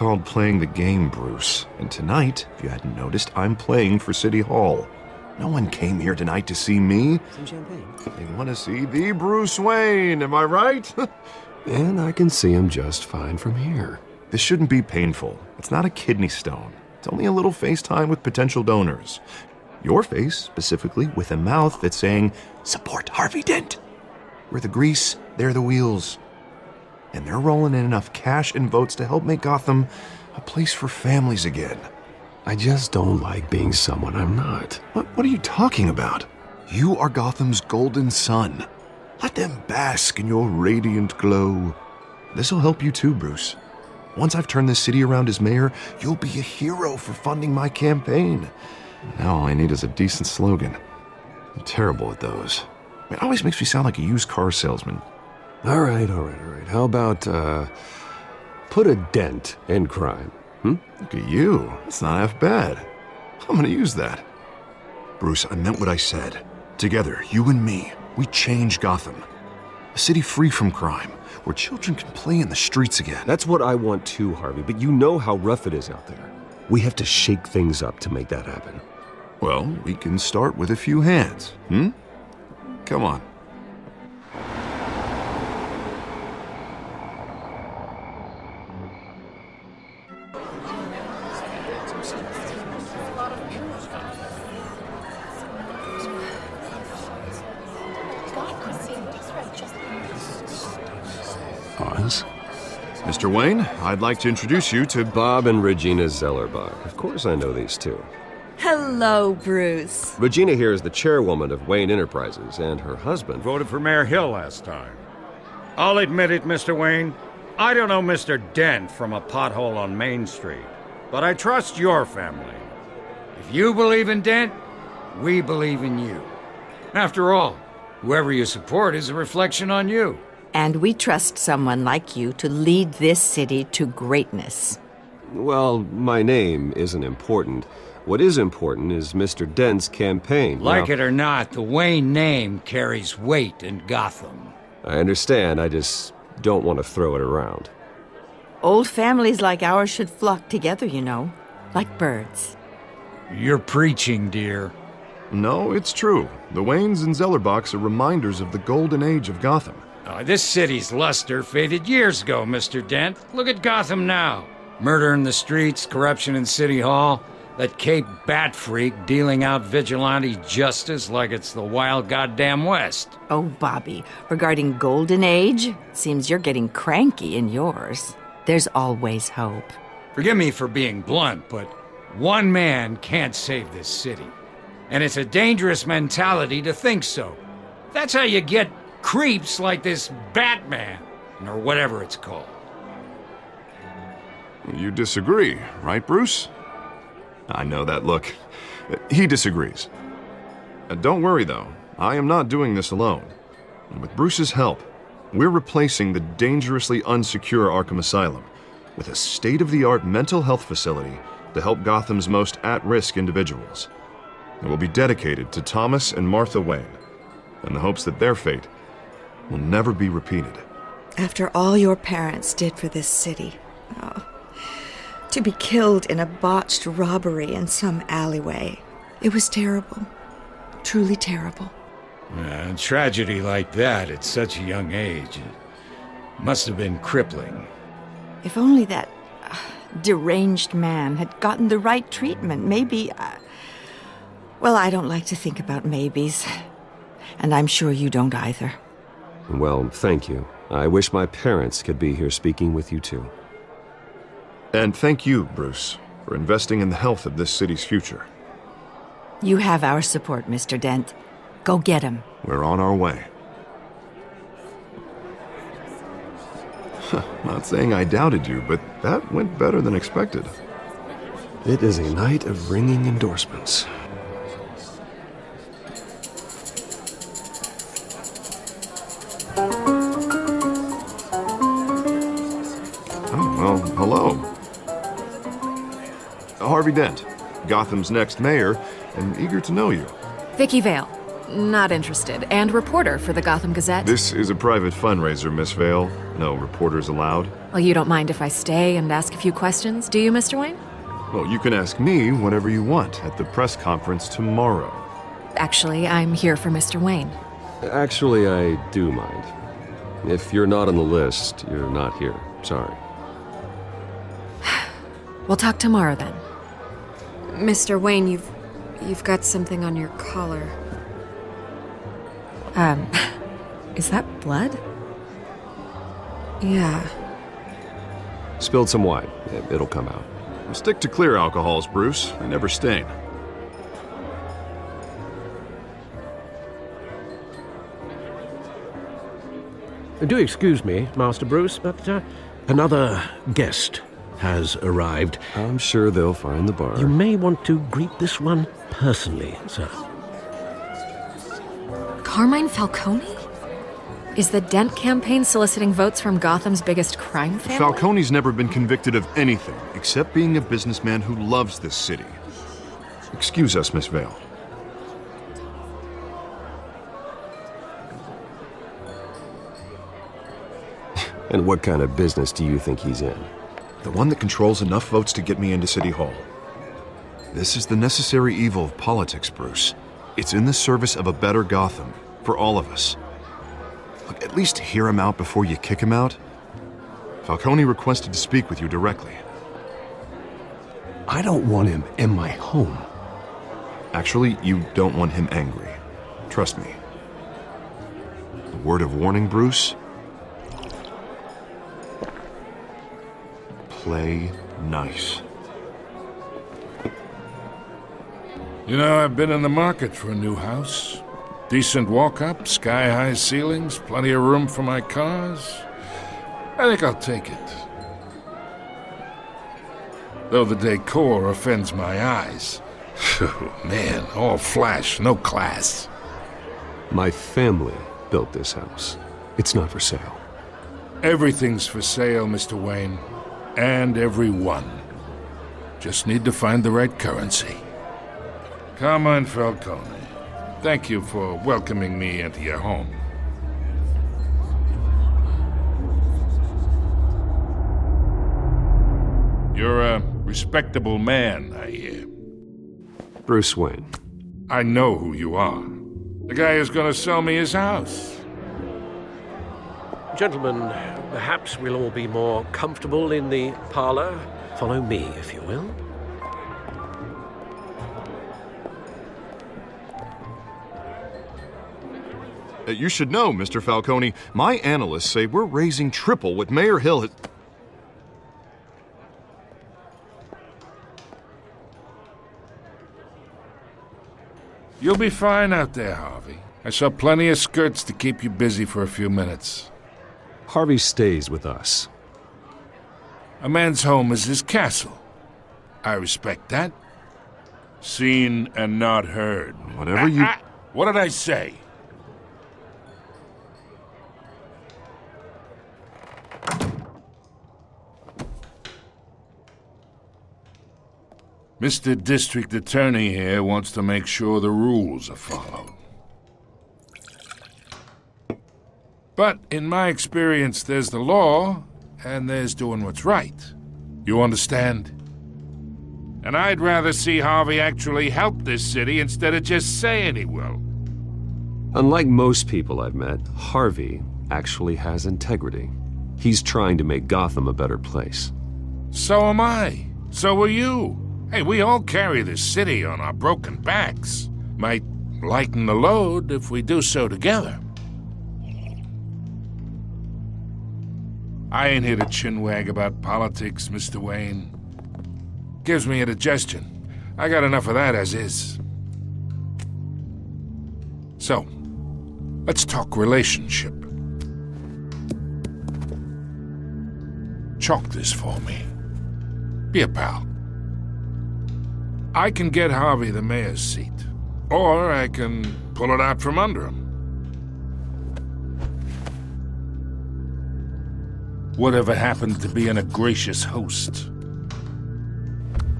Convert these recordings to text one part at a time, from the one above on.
Called playing the game, Bruce. And tonight, if you hadn't noticed, I'm playing for City Hall. No one came here tonight to see me. Some champagne. They want to see the Bruce Wayne, am I right? And I can see him just fine from here. This shouldn't be painful. It's not a kidney stone. It's only a little FaceTime with potential donors. Your face, specifically, with a mouth that's saying, "Support Harvey Dent." We're the grease, they're the wheels. And they're rolling in enough cash and votes to help make Gotham a place for families again. I just don't like being someone I'm not. What are you talking about? You are Gotham's golden sun. Let them bask in your radiant glow. This'll help you too, Bruce. Once I've turned this city around as mayor, you'll be a hero for funding my campaign. Now all I need is a decent slogan. I'm terrible at those. It always makes me sound like a used car salesman. All right. How about, put a dent in crime? Look at you. That's not half bad. I'm gonna use that. Bruce, I meant what I said. Together, you and me, we change Gotham. A city free from crime, where children can play in the streets again. That's what I want too, Harvey, but you know how rough it is out there. We have to shake things up to make that happen. Well, we can start with a few hands, Come on. Oz? Mr. Wayne, I'd like to introduce you to Bob and Regina Zellerbach. Of course I know these two. Hello, Bruce. Regina here is the chairwoman of Wayne Enterprises, and her husband... Voted for Mayor Hill last time. I'll admit it, Mr. Wayne. I don't know Mr. Dent from a pothole on Main Street, but I trust your family. If you believe in Dent, we believe in you. After all, whoever you support is a reflection on you. And we trust someone like you to lead this city to greatness. Well, my name isn't important. What is important is Mr. Dent's campaign. Like Now, it or not, the Wayne name carries weight in Gotham. I understand, I just don't want to throw it around. Old families like ours should flock together, you know, like birds. You're preaching, dear. No, it's true. The Waynes and Zellerbachs are reminders of the golden age of Gotham. This city's luster faded years ago, Mr. Dent. Look at Gotham now. Murder in the streets, corruption in City Hall, that Cape Bat freak dealing out vigilante justice like it's the wild goddamn West. Oh, Bobby, regarding Golden Age, seems you're getting cranky in yours. There's always hope. Forgive me for being blunt, but one man can't save this city. And it's a dangerous mentality to think so. That's how you get creeps like this Batman, or whatever it's called. You disagree, right, Bruce? I know that look. He disagrees. Don't worry, though. I am not doing this alone. And with Bruce's help, we're replacing the dangerously unsecure Arkham Asylum with a state-of-the-art mental health facility to help Gotham's most at-risk individuals. It will be dedicated to Thomas and Martha Wayne, in the hopes that their fate will never be repeated. After all your parents did for this city, to be killed in a botched robbery in some alleyway, it was terrible. Truly terrible. A tragedy like that at such a young age, it must have been crippling. If only that deranged man had gotten the right treatment, maybe... well, I don't like to think about maybes. And I'm sure you don't either. Well, thank you. I wish my parents could be here speaking with you too. And thank you, Bruce, for investing in the health of this city's future. You have our support, Mr. Dent. Go get him. We're on our way. Not saying I doubted you, but that went better than expected. It is a night of ringing endorsements. Oh, well, hello. Harvey Dent, Gotham's next mayor, and eager to know you. Vicky Vale. Not interested. And reporter for the Gotham Gazette. This is a private fundraiser, Miss Vale. No reporters allowed. Well, you don't mind if I stay and ask a few questions, do you, Mr. Wayne? Well, you can ask me whatever you want at the press conference tomorrow. Actually, I'm here for Mr. Wayne. Actually, I do mind. If you're not on the list, you're not here. Sorry. We'll talk tomorrow then. Mr. Wayne, you've got something on your collar. Is that blood? Yeah. Spilled some wine. It'll come out. Stick to clear alcohols, Bruce. They never stain. Do excuse me, Master Bruce, but another guest has arrived. I'm sure they'll find the bar. You may want to greet this one personally, sir. Carmine Falcone? Is the Dent campaign soliciting votes from Gotham's biggest crime family? Falcone's never been convicted of anything except being a businessman who loves this city. Excuse us, Miss Vale. And what kind of business do you think he's in? The one that controls enough votes to get me into City Hall. This is the necessary evil of politics, Bruce. It's in the service of a better Gotham, for all of us. Look, at least hear him out before you kick him out. Falcone requested to speak with you directly. I don't want him in my home. Actually, you don't want him angry. Trust me. A word of warning, Bruce. Play nice. You know, I've been in the market for a new house. Decent walk-up, sky-high ceilings, plenty of room for my cars. I think I'll take it. Though the decor offends my eyes. Oh, man, all flash, no class. My family built this house. It's not for sale. Everything's for sale, Mr. Wayne. And everyone. Just need to find the right currency. Carmine Falcone, thank you for welcoming me into your home. You're a respectable man, I hear. Bruce Wayne. I know who you are. The guy who's gonna sell me his house. Gentlemen, perhaps we'll all be more comfortable in the parlor. Follow me, if you will. You should know, Mr. Falcone, my analysts say we're raising triple what Mayor Hill has... You'll be fine out there, Harvey. I saw plenty of skirts to keep you busy for a few minutes. Harvey stays with us. A man's home is his castle. I respect that. Seen and not heard. Whatever you... What did I say? Mr. District Attorney here wants to make sure the rules are followed. But in my experience, there's the law, and there's doing what's right. You understand? And I'd rather see Harvey actually help this city instead of just saying he will. Unlike most people I've met, Harvey actually has integrity. He's trying to make Gotham a better place. So am I. So are you. Hey, we all carry this city on our broken backs. Might lighten the load if we do so together. I ain't here to chinwag about politics, Mr. Wayne. Gives me indigestion. I got enough of that as is. So, let's talk relationship. Chalk this for me. Be a pal. I can get Harvey the mayor's seat, or I can pull it out from under him. Whatever happened to being a gracious host?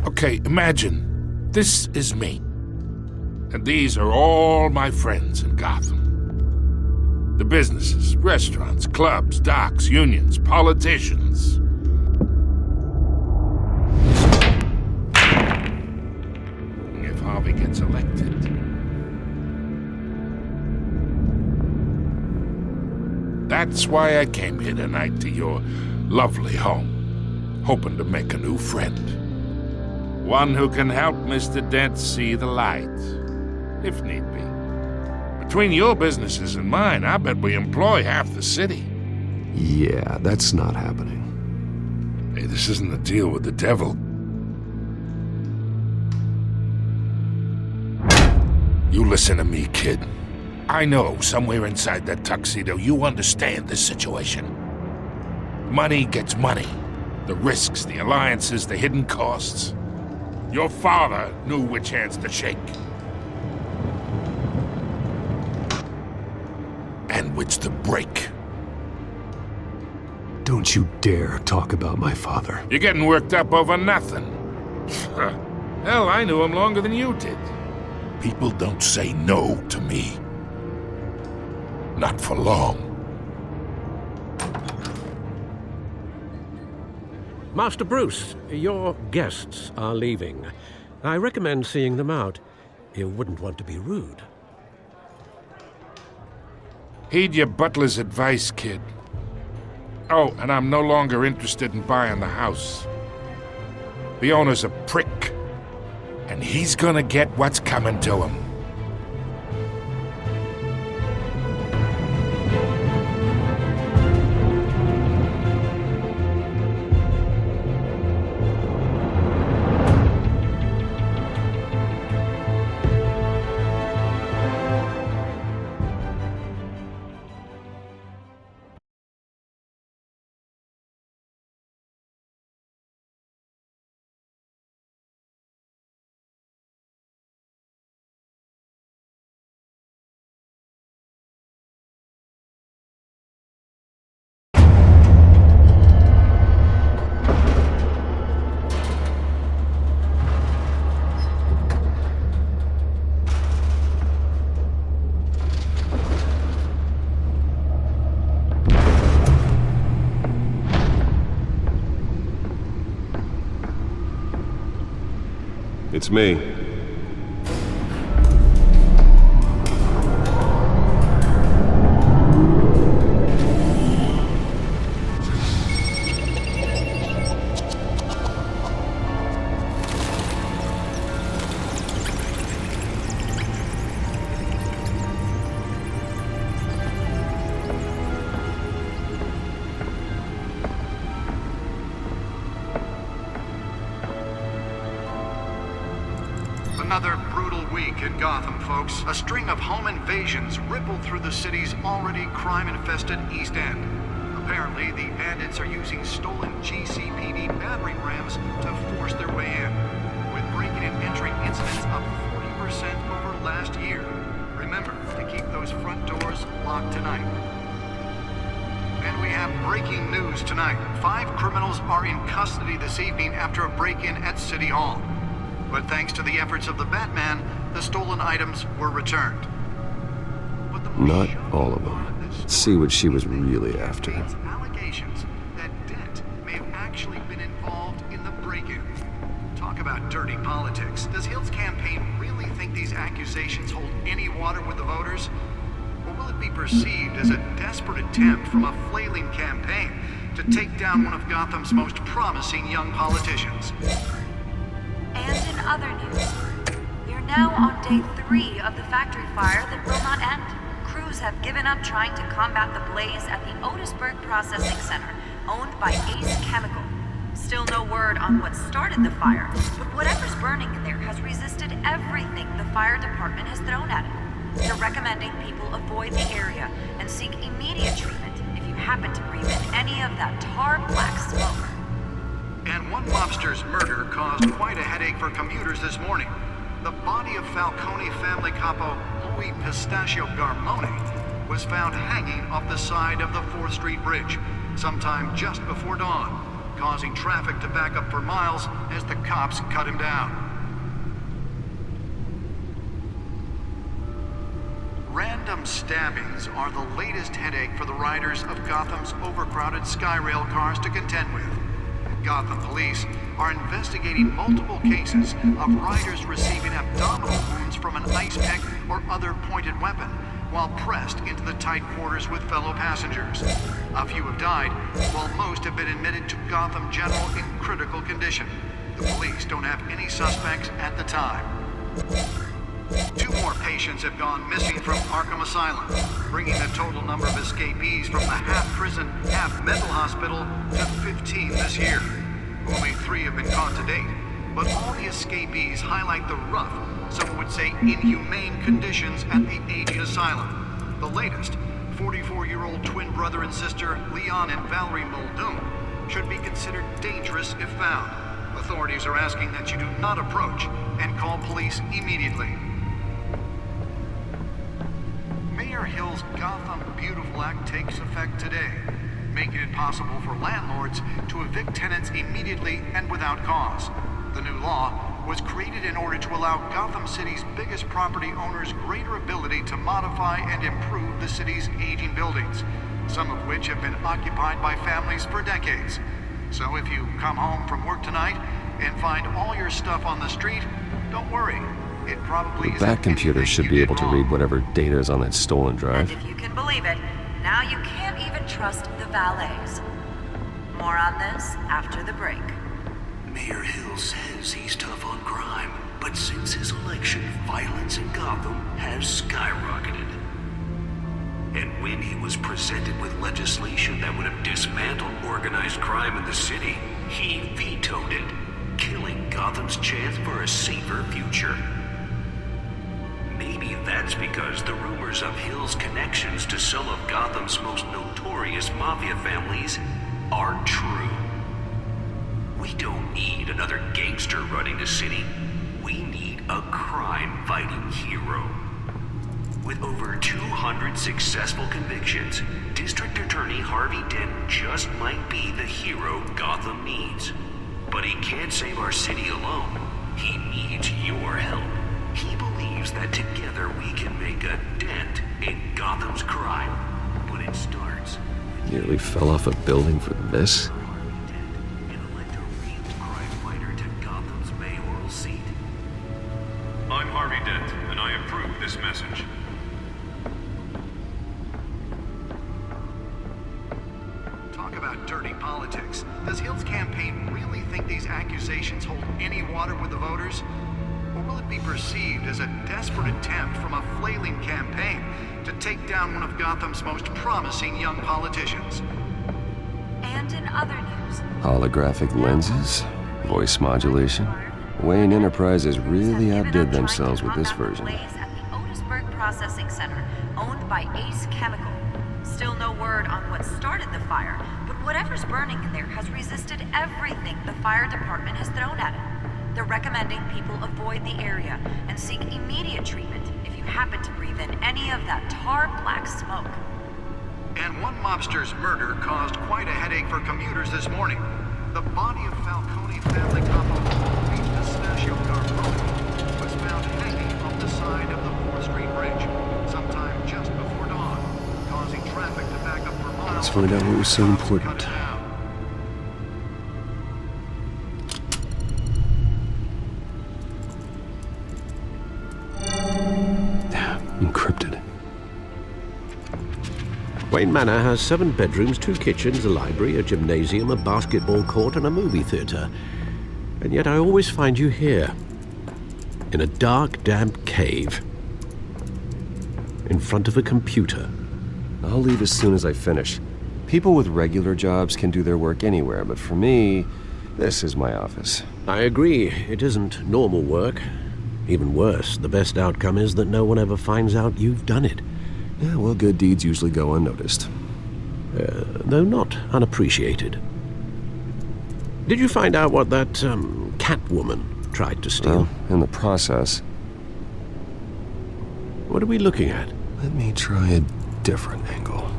Okay, imagine, this is me. And these are all my friends in Gotham. The businesses, restaurants, clubs, docks, unions, politicians. If Harvey gets elected. That's why I came here tonight to your lovely home, hoping to make a new friend. One who can help Mr. Dent see the light, if need be. Between your businesses and mine, I bet we employ half the city. Yeah, that's not happening. Hey, this isn't a deal with the devil. You listen to me, kid. I know somewhere inside that tuxedo you understand this situation. Money gets money. The risks, the alliances, the hidden costs. Your father knew which hands to shake. And which to break. Don't you dare talk about my father. You're getting worked up over nothing. Hell, I knew him longer than you did. People don't say no to me. Not for long. Master Bruce, your guests are leaving. I recommend seeing them out. You wouldn't want to be rude. Heed your butler's advice, kid. Oh, and I'm no longer interested in buying the house. The owner's a prick, and he's gonna get what's coming to him. It's me. Another brutal week in Gotham, folks. A string of home invasions rippled through the city's already crime-infested East End. Apparently, the bandits are using stolen GCPD battering rams to force their way in, with breaking and entering incidents up 40% over last year. Remember to keep those front doors locked tonight. And we have breaking news tonight. 5 criminals are in custody this evening after a break-in at City Hall. But thanks to the efforts of the Batman, the stolen items were returned. But the Not all of them. See what she was really after. Allegations that Dent may have actually been involved in the break-in. Talk about dirty politics. Does Hill's campaign really think these accusations hold any water with the voters? Or will it be perceived as a desperate attempt from a flailing campaign to take down one of Gotham's most promising young politicians? And in other news, we are now on day 3 of the factory fire that will not end. Crews have given up trying to combat the blaze at the Otisburg Processing Center, owned by Ace Chemical. Still no word on what started the fire, but whatever's burning in there has resisted everything the fire department has thrown at it. They're recommending people avoid the area and seek immediate treatment if you happen to breathe in any of that tar black smoke. And one mobster's murder caused quite a headache for commuters this morning. The body of Falcone family capo Louis Pistachio Garmone was found hanging off the side of the 4th Street Bridge sometime just before dawn, causing traffic to back up for miles as the cops cut him down. Random stabbings are the latest headache for the riders of Gotham's overcrowded Skyrail cars to contend with. Gotham police are investigating multiple cases of riders receiving abdominal wounds from an ice pick or other pointed weapon while pressed into the tight quarters with fellow passengers. A few have died, while most have been admitted to Gotham General in critical condition. The police don't have any suspects at the time. 2 more patients have gone missing from Arkham Asylum, bringing the total number of escapees from the half-prison, half-mental hospital to 15 this year. Only 3 have been caught to date, but all the escapees highlight the rough, some would say inhumane conditions at the aging asylum. The latest, 44-year-old twin brother and sister Leon and Valerie Muldoon, should be considered dangerous if found. Authorities are asking that you do not approach and call police immediately. Mayor Hill's Gotham Beautiful Act takes effect today, making it possible for landlords to evict tenants immediately and without cause. The new law was created in order to allow Gotham City's biggest property owners greater ability to modify and improve the city's aging buildings, some of which have been occupied by families for decades. So if you come home from work tonight and find all your stuff on the street, don't worry. It probably isn't That computer anything should you be did able to wrong. read whatever data is on that stolen And drive. if you can believe it, now you can't even trust the valets. More on this after the break. Mayor Hill says he's tough on crime, but since his election, violence in Gotham has skyrocketed. And when he was presented with legislation that would have dismantled organized crime in the city, he vetoed it, killing Gotham's chance for a safer future. Maybe that's because the rumors of Hill's connections to some of Gotham's most notorious mafia families are true. We don't need another gangster running the city. We need a crime-fighting hero. With over 200 successful convictions, District Attorney Harvey Dent just might be the hero Gotham needs. But he can't save our city alone. He needs your help. He believes that together we can make a dent in Gotham's crime. But it starts with Nearly fell off a building for this? Harvey Dent and elect a real crime fighter to Gotham's mayoral seat. I'm Harvey Dent, and I approve this message. Talk about dirty politics. Does Hill's campaign really think these accusations hold any water with the voters? Or will it be perceived as a desperate attempt from a flailing campaign to take down one of Gotham's most promising young politicians? And in other news, Holographic lenses? Voice modulation? Wayne Enterprises really outdid themselves with this version. Blaze at the Otisburg Processing Center, owned by Ace Chemical. Still no word on what started the fire, but whatever's burning in there has resisted everything the fire department has thrown at it. They're recommending people avoid the area and seek immediate treatment if you happen to breathe in any of that tar black smoke. And one mobster's murder caused quite a headache for commuters this morning. The body of Falcone family couple, named Pistachio Carbone, was found hanging off the side of the 4th Street Bridge sometime just before dawn, causing traffic to back up for miles. Let's find out what was so important. Encrypted. Wayne Manor has 7 bedrooms, 2 kitchens, a library, a gymnasium, a basketball court, and a movie theater. And yet I always find you here, in a dark, damp cave, in front of a computer. I'll leave as soon as I finish. People with regular jobs can do their work anywhere, but for me, this is my office. I agree, it isn't normal work. Even worse, the best outcome is that no one ever finds out you've done it. Yeah, well, good deeds usually go unnoticed. Though not unappreciated. Did you find out what that, Catwoman tried to steal? Well, in the process. What are we looking at? Let me try a different angle.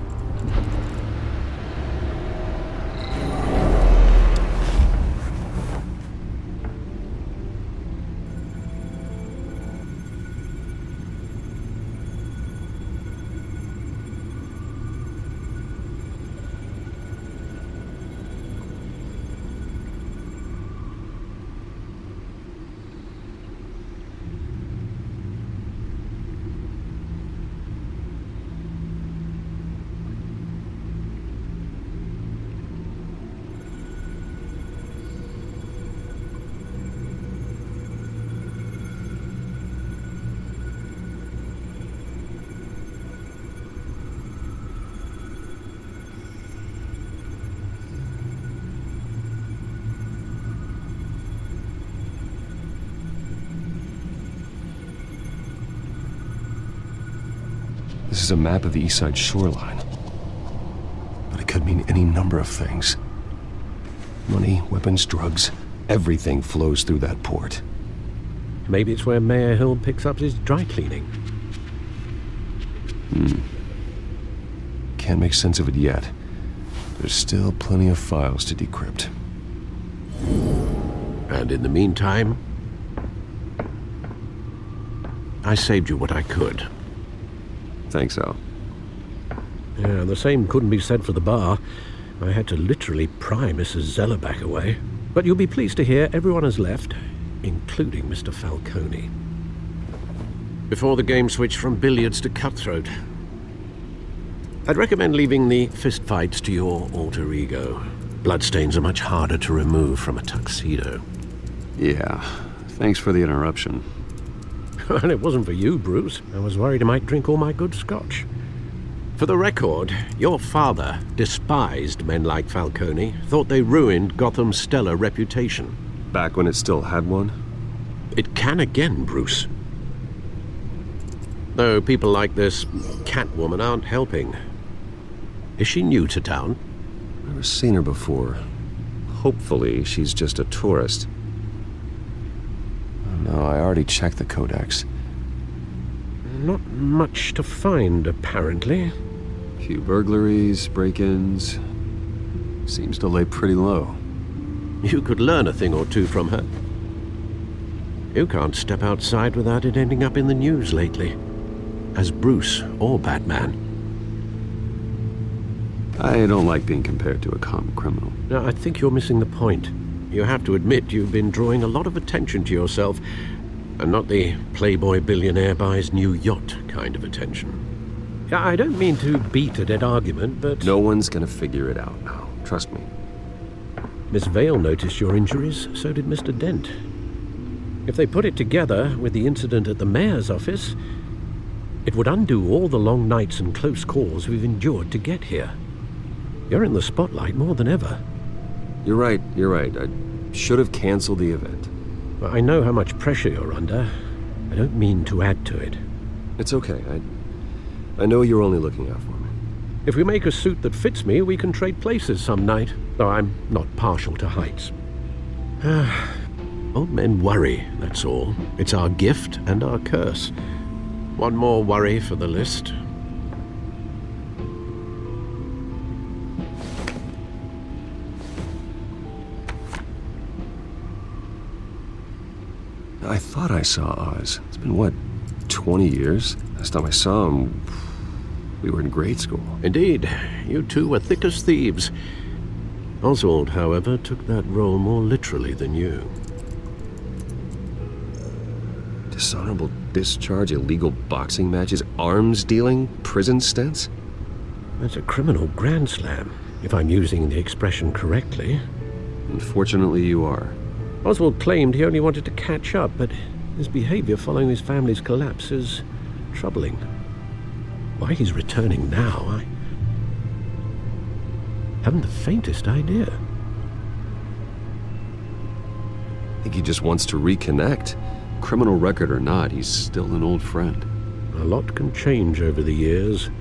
This is a map of the East Side shoreline. But it could mean any number of things. Money, weapons, drugs, everything flows through that port. Maybe it's where Mayor Hill picks up his dry cleaning. Can't make sense of it yet. There's still plenty of files to decrypt. And in the meantime, I saved you what I could. Thanks, Al. Yeah, the same couldn't be said for the bar. I had to literally pry Mrs. Zeller back away. But you'll be pleased to hear everyone has left, including Mr. Falcone. Before the game switched from billiards to cutthroat. I'd recommend leaving the fistfights to your alter ego. Bloodstains are much harder to remove from a tuxedo. Yeah, thanks for the interruption. And it wasn't for you, Bruce. I was worried I might drink all my good scotch. For the record, your father despised men like Falcone, thought they ruined Gotham's stellar reputation. Back when it still had one? It can again, Bruce. Though people like this Catwoman aren't helping. Is she new to town? Never seen her before. Hopefully, she's just a tourist. No, I already checked the codex. Not much to find, apparently. Few burglaries, break-ins. Seems to lay pretty low. You could learn a thing or two from her. You can't step outside without it ending up in the news lately. As Bruce or Batman. I don't like being compared to a common criminal. Now, I think you're missing the point. You have to admit you've been drawing a lot of attention to yourself, and not the playboy billionaire buys new yacht kind of attention. I don't mean to beat a dead argument, but... No one's gonna figure it out now. Trust me. Miss Vale noticed your injuries, so did Mr. Dent. If they put it together with the incident at the mayor's office, it would undo all the long nights and close calls we've endured to get here. You're in the spotlight more than ever. You're right. I should have canceled the event. Well, I know how much pressure you're under. I don't mean to add to it. It's okay. I know you're only looking out for me. If we make a suit that fits me, we can trade places some night, though I'm not partial to heights. Old men worry, that's all. It's our gift and our curse. One more worry for the list. I thought I saw Oz. It's been, what, 20 years? Last time I saw him, we were in grade school. Indeed. You two were thick as thieves. Oswald, however, took that role more literally than you. Dishonorable discharge, illegal boxing matches, arms dealing, prison stints? That's a criminal grand slam, if I'm using the expression correctly. Unfortunately, you are. Oswald claimed he only wanted to catch up, but his behavior following his family's collapse is troubling. Why he's returning now, I haven't the faintest idea. I think he just wants to reconnect. Criminal record or not, he's still an old friend. A lot can change over the years.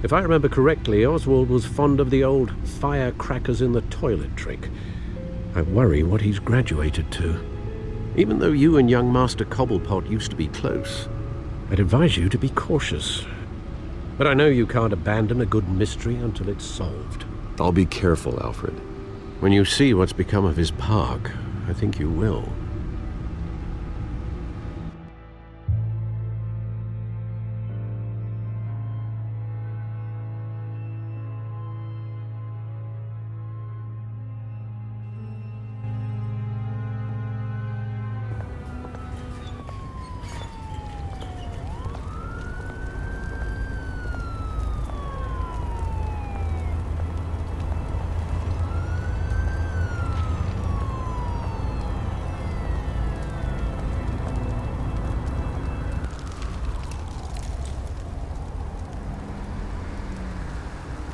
If I remember correctly, Oswald was fond of the old firecrackers in the toilet trick. I worry what he's graduated to. Even though you and young Master Cobblepot used to be close, I'd advise you to be cautious. But I know you can't abandon a good mystery until it's solved. I'll be careful, Alfred. When you see what's become of his park, I think you will.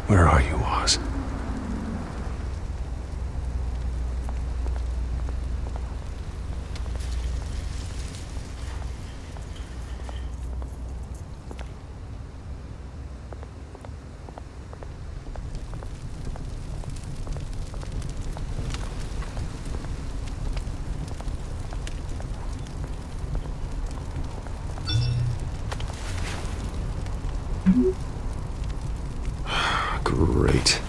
Where are you, Oz? Great.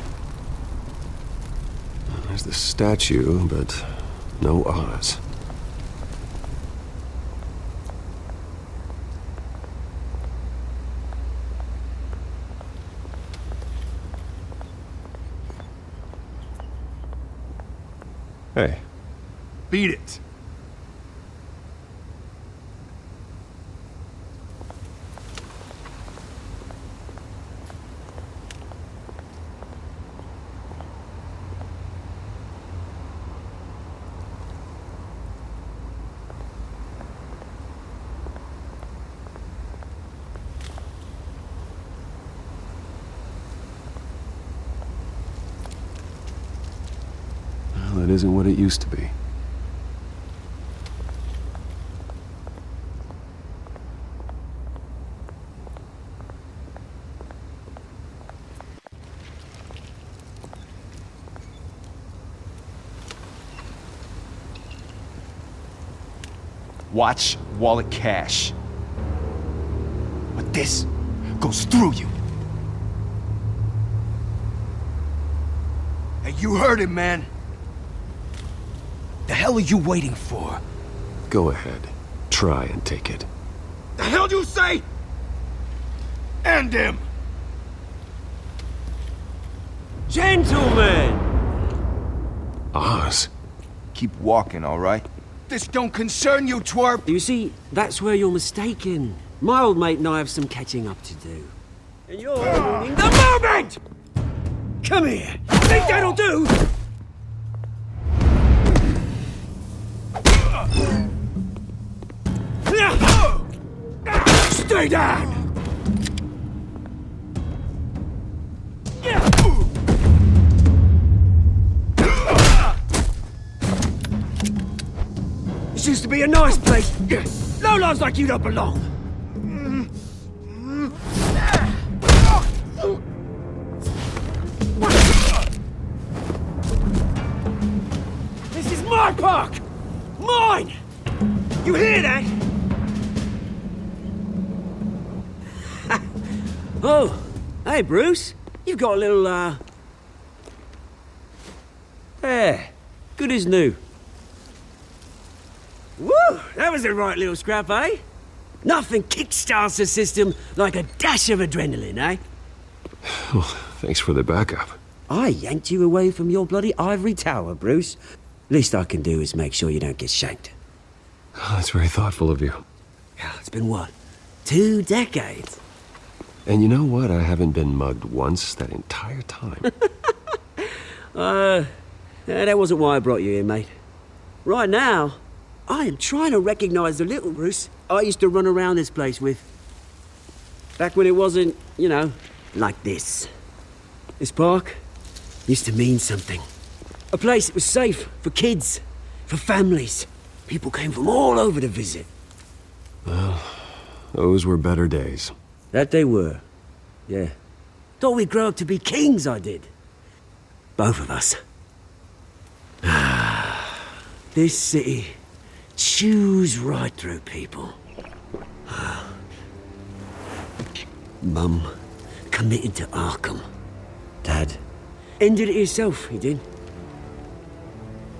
There's the statue, but no Oz. Hey. Beat it. Well, it isn't what it used to be. Watch wallet cash. But this goes through you. Hey, you heard it, man. The hell are you waiting for? Go ahead. Try and take it. The hell do you say? End him! Gentlemen! Oz? Keep walking, all right? This don't concern you, twerp! You see, that's where you're mistaken. My old mate and I have some catching up to do. And you're ruining the moment! Come here! Think that'll do? Stay down! This used to be a nice place. Lowlifes like you don't belong. This is my park! Mine! You hear that? Oh, hey, Bruce. You've got a little, There. Good as new. Woo! That was a right little scrap, eh? Nothing kickstarts the system like a dash of adrenaline, eh? Well, thanks for the backup. I yanked you away from your bloody ivory tower, Bruce. Least I can do is make sure you don't get shanked. Oh, that's very thoughtful of you. It's been what? 2 decades? And you know what? I haven't been mugged once that entire time. That wasn't why I brought you here, mate. Right now, I am trying to recognize the little Bruce I used to run around this place with. Back when it wasn't, you know, like this. This park used to mean something. A place that was safe for kids, for families. People came from all over to visit. Well, those were better days. That they were, yeah. Thought we'd grow up to be kings, I did. Both of us. This city chews right through people. Mum committed to Arkham. Dad ended it himself, he did.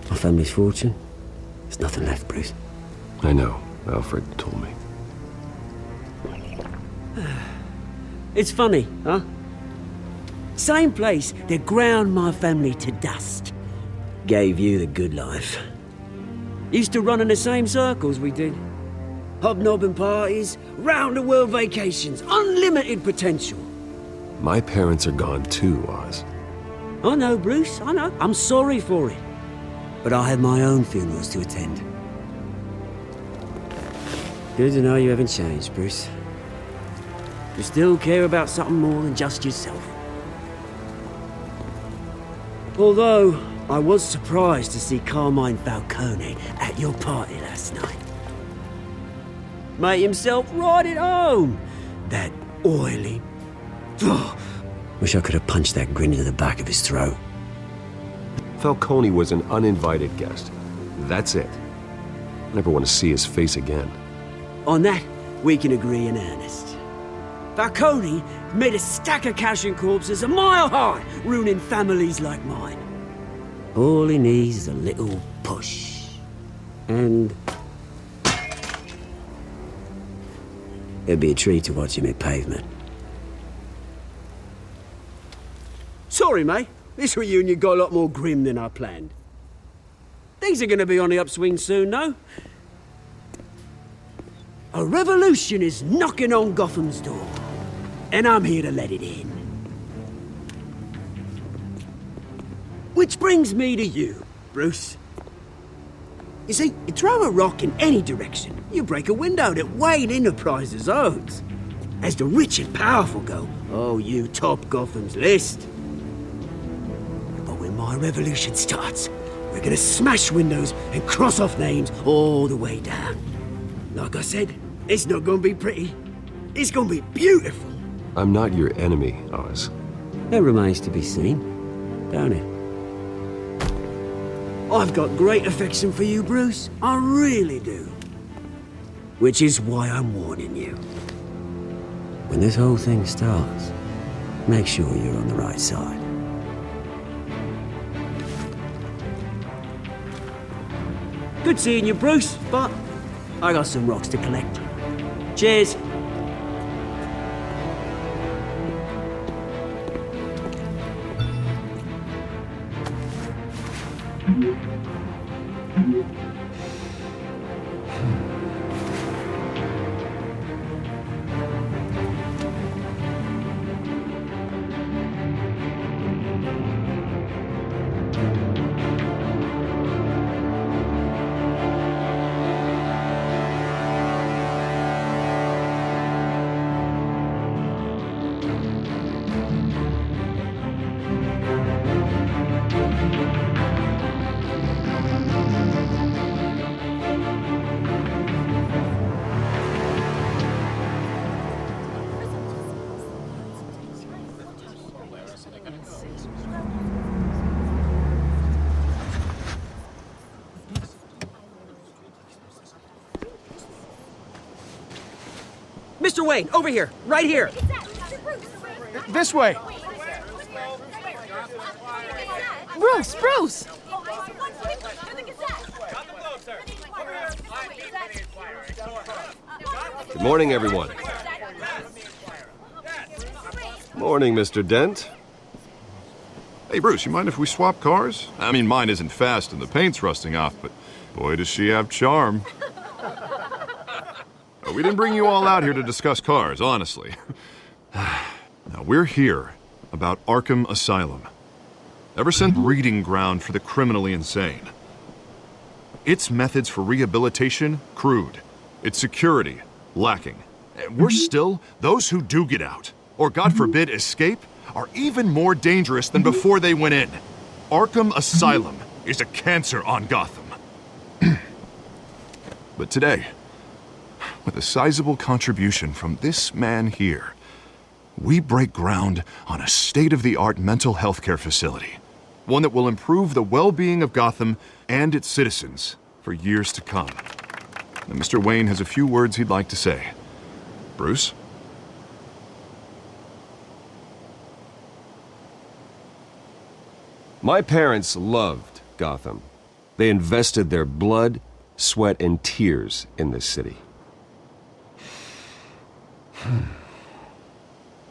My family's fortune, there's nothing left, Bruce. I know. Alfred told me. It's funny, huh? Same place that ground my family to dust. Gave you the good life. Used to run in the same circles we did. Hobnobbing parties, round-the-world vacations, unlimited potential. My parents are gone too, Oz. I know, Bruce, I know. I'm sorry for it. But I have my own funerals to attend. Good to know you haven't changed, Bruce. You still care about something more than just yourself. Although, I was surprised to see Carmine Falcone at your party last night. Made himself right at home. That oily... Oh, wish I could have punched that grin into the back of his throat. Falcone was an uninvited guest. That's it. Never want to see his face again. On that, we can agree in earnest. Falcone made a stack of cash and corpses a mile high, ruining families like mine. All he needs is a little push. And it'd be a treat to watch him hit pavement. Sorry, mate. This reunion got a lot more grim than I planned. Things are gonna be on the upswing soon, though. A revolution is knocking on Gotham's door, and I'm here to let it in. Which brings me to you, Bruce. You see, you throw a rock in any direction, you break a window that Wayne Enterprises owns. As the rich and powerful go, oh, you top Gotham's list. But when my revolution starts, we're gonna smash windows and cross off names all the way down. Like I said, it's not gonna be pretty. It's gonna be beautiful. I'm not your enemy, Oz. That remains to be seen, don't it? I've got great affection for you, Bruce. I really do. Which is why I'm warning you. When this whole thing starts, make sure you're on the right side. Good seeing you, Bruce, but I got some rocks to collect. Cheers. Mr. Wayne, over here, right here. This way. Bruce! Good morning, everyone. Morning, Mr. Dent. Hey, Bruce, you mind if we swap cars? I mean, mine isn't fast and the paint's rusting off, but boy, does she have charm. We didn't bring you all out here to discuss cars, honestly. Now, we're here about Arkham Asylum. Ever since breeding ground for the criminally insane. Its methods for rehabilitation, crude. Its security, lacking. And worse still, those who do get out, or God forbid, escape, are even more dangerous than before they went in. Arkham Asylum is a cancer on Gotham. But today, with a sizable contribution from this man here, we break ground on a state-of-the-art mental health care facility. One that will improve the well-being of Gotham and its citizens for years to come. Now, Mr. Wayne has a few words he'd like to say. Bruce? My parents loved Gotham. They invested their blood, sweat, and tears in this city.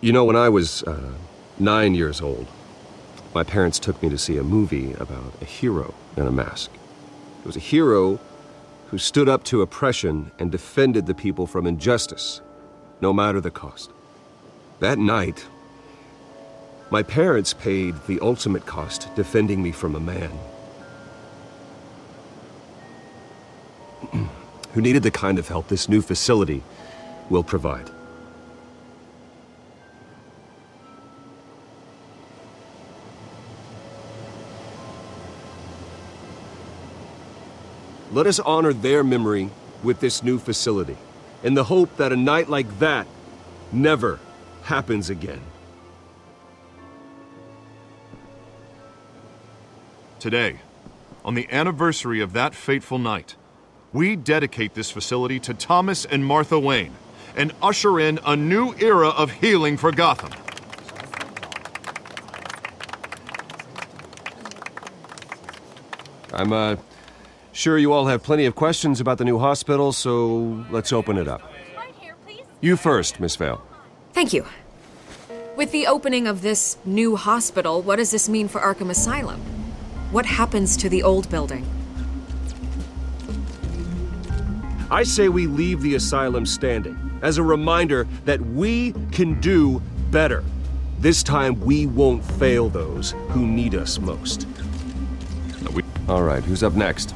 You know, when I was 9 years old, my parents took me to see a movie about a hero in a mask. It was a hero who stood up to oppression and defended the people from injustice, no matter the cost. That night, my parents paid the ultimate cost defending me from a man who needed the kind of help this new facility will provide. Let us honor their memory with this new facility, in the hope that a night like that never happens again. Today, on the anniversary of that fateful night, we dedicate this facility to Thomas and Martha Wayne and usher in a new era of healing for Gotham. I'm sure you all have plenty of questions about the new hospital, so let's open it up. You first, Miss Vale. Thank you. With the opening of this new hospital, what does this mean for Arkham Asylum? What happens to the old building? I say we leave the asylum standing as a reminder that we can do better. This time we won't fail those who need us most. All right, who's up next?